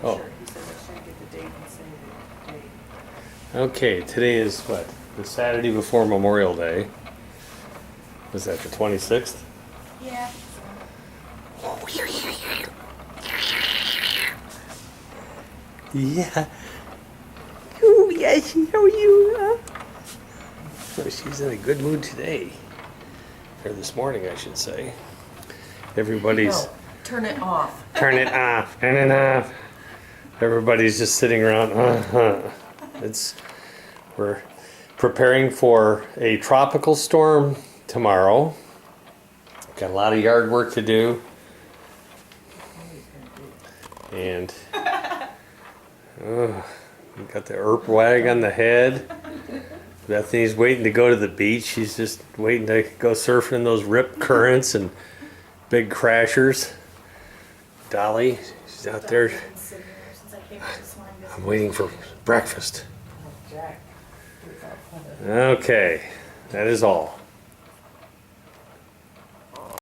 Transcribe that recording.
Oh. Sure, he said I should get the date and say the date. Okay, today is what? The Saturday before Memorial Day. Was that the 26th? Yeah. Yeah. Oh, yes, how are you? Oh, she's in a good mood today. Or this morning, I should say. Everybody's... No, turn it off. Turn it off. Turn it off. Everybody's just sitting around. We're preparing for a tropical storm tomorrow. Got a lot of yard work to do. And got the ERP wag on the head. Bethany's waiting to go to the beach. She's just waiting to go surfing in those rip currents and big crashers. Dolly, she's out there. I'm waiting for breakfast. Okay, that is all.